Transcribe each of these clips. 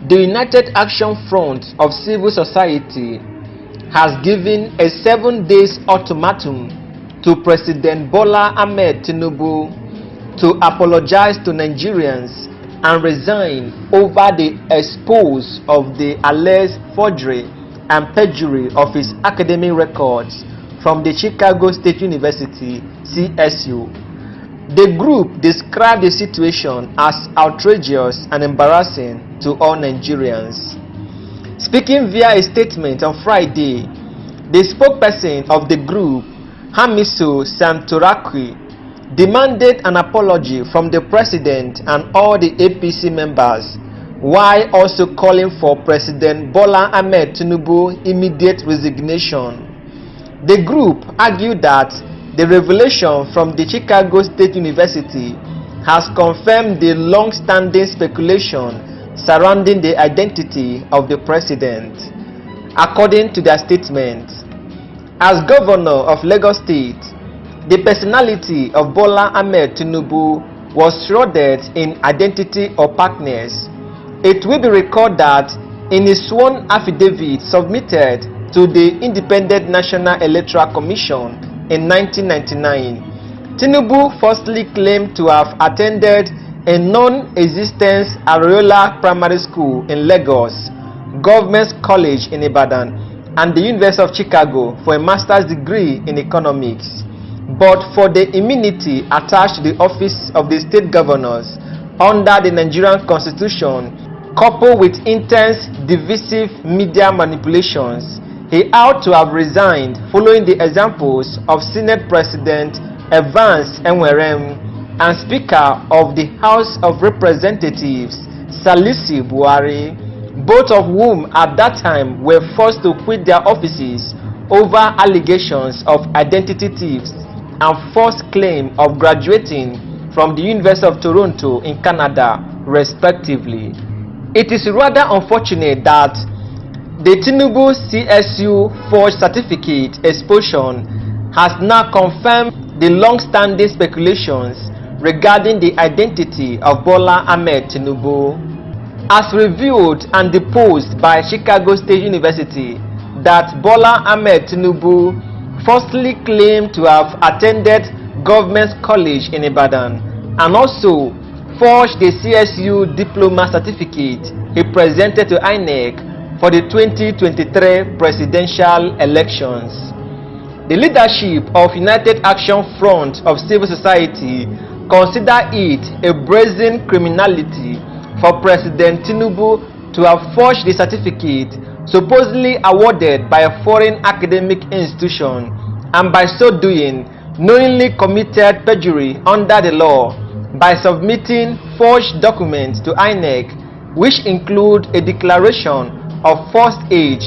The United Action Front of Civil Society has given a 7-day ultimatum to President Bola Ahmed Tinubu to apologize to Nigerians and resign over the expose of the alleged forgery and perjury of his academic records from the Chicago State University, CSU. The group described the situation as outrageous and embarrassing to all Nigerians. Speaking via a statement on Friday, the spokesperson of the group, Hamisu Santorakwi, demanded an apology from the president and all the APC members, while also calling for President Bola Ahmed Tinubu's immediate resignation. The group argued that the revelation from the Chicago State University has confirmed the long-standing speculation surrounding the identity of the president. According to their statement, as governor of Lagos State, the personality of Bola Ahmed Tinubu was shrouded in identity opaqueness. It will be recalled that in his sworn affidavit submitted to the Independent National Electoral Commission in 1999, Tinubu falsely claimed to have attended a non-existent Areola Primary School in Lagos, Government College in Ibadan, and the University of Chicago for a master's degree in economics. But for the immunity attached to the office of the state governors under the Nigerian Constitution, coupled with intense divisive media manipulations, he ought to have resigned following the examples of Senate President Evans Enwerem and Speaker of the House of Representatives Salisu Buhari, both of whom at that time were forced to quit their offices over allegations of identity thieves and false claim of graduating from the University of Toronto in Canada, respectively. It is rather unfortunate that the Tinubu CSU forged certificate expulsion has now confirmed the long-standing speculations regarding the identity of Bola Ahmed Tinubu. As revealed and deposed by Chicago State University, that Bola Ahmed Tinubu falsely claimed to have attended Government College in Ibadan and also forged the CSU diploma certificate he presented to INEC for the 2023 presidential elections. The leadership of United Action Front of Civil Society consider it a brazen criminality for President Tinubu to have forged the certificate supposedly awarded by a foreign academic institution, and by so doing knowingly committed perjury under the law by submitting forged documents to INEC, which include a declaration of forced age.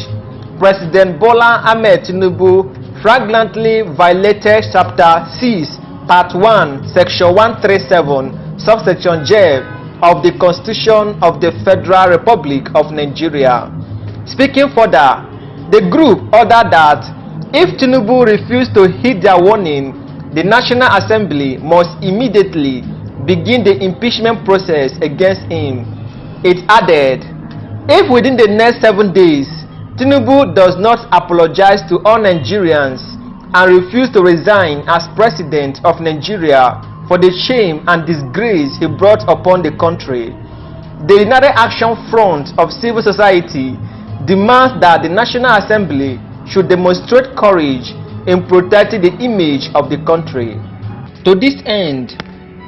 President Bola Ahmed Tinubu flagrantly violated Chapter 6, Part 1, Section 137, Subsection J of the Constitution of the Federal Republic of Nigeria. Speaking further, the group ordered that if Tinubu refused to heed their warning, the National Assembly must immediately begin the impeachment process against him. It added, if within the next 7 days, Tinubu does not apologize to all Nigerians and refuse to resign as President of Nigeria for the shame and disgrace he brought upon the country, the United Action Front of Civil Society demands that the National Assembly should demonstrate courage in protecting the image of the country. To this end,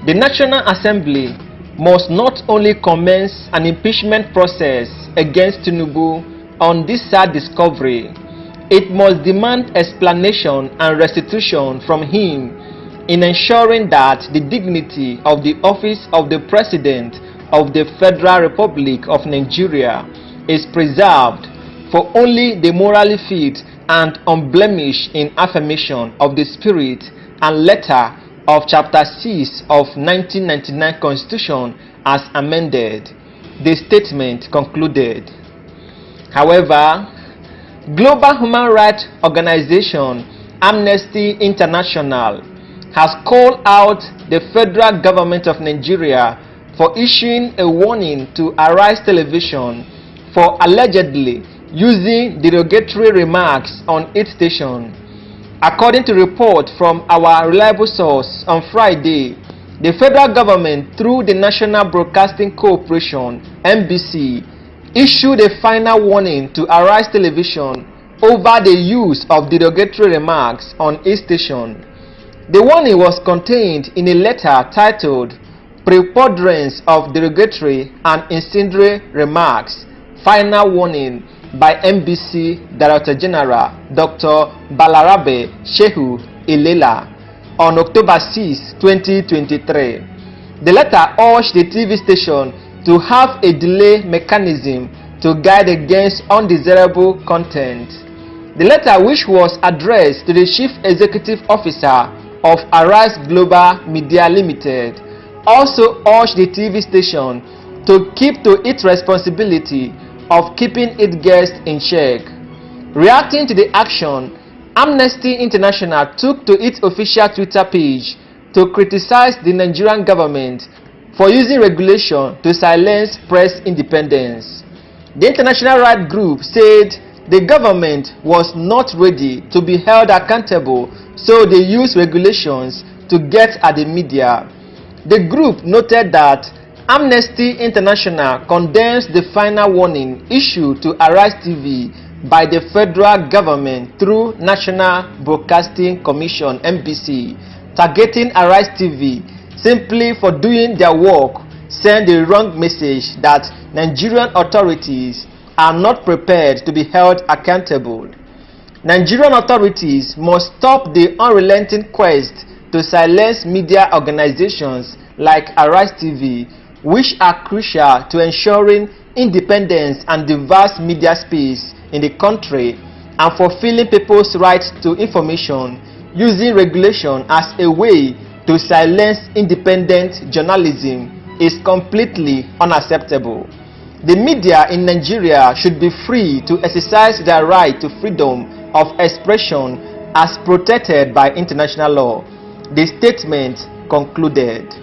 the National Assembly must not only commence an impeachment process against Tinubu on this sad discovery, it must demand explanation and restitution from him in ensuring that the dignity of the office of the President of the Federal Republic of Nigeria is preserved, for only the morally fit and unblemished in affirmation of the spirit and letter of Chapter 6 of 1999 Constitution as amended, the statement concluded. However, global human rights organization Amnesty International has called out the federal government of Nigeria for issuing a warning to Arise Television for allegedly using derogatory remarks on its station. According to report from our reliable source on Friday, the federal government, through the National Broadcasting Corporation (NBC), issued a final warning to Arise Television over the use of derogatory remarks on its station. The warning was contained in a letter titled "Preponderance of Derogatory and Incendiary Remarks, Final Warning" by NBC Director General Dr. Balarabe Shehu Ilela on October 6, 2023. The letter urged the TV station to have a delay mechanism to guide against undesirable content. The letter, which was addressed to the Chief Executive Officer of Arise Global Media Limited, also urged the TV station to keep to its responsibility of keeping its guests in check. Reacting to the action, Amnesty International took to its official Twitter page to criticize the Nigerian government for using regulation to silence press independence. The international rights group said the government was not ready to be held accountable, so they used regulations to get at the media. The group noted that Amnesty International condemns the final warning issued to Arise TV by the federal government through National Broadcasting Commission (NBC), targeting Arise TV simply for doing their work, send a wrong message that Nigerian authorities are not prepared to be held accountable. Nigerian authorities must stop the unrelenting quest to silence media organizations like Arise TV, which are crucial to ensuring independence and diverse media space in the country and fulfilling people's right to information. Using regulation as a way to silence independent journalism is completely unacceptable. The media in Nigeria should be free to exercise their right to freedom of expression as protected by international law, the statement concluded.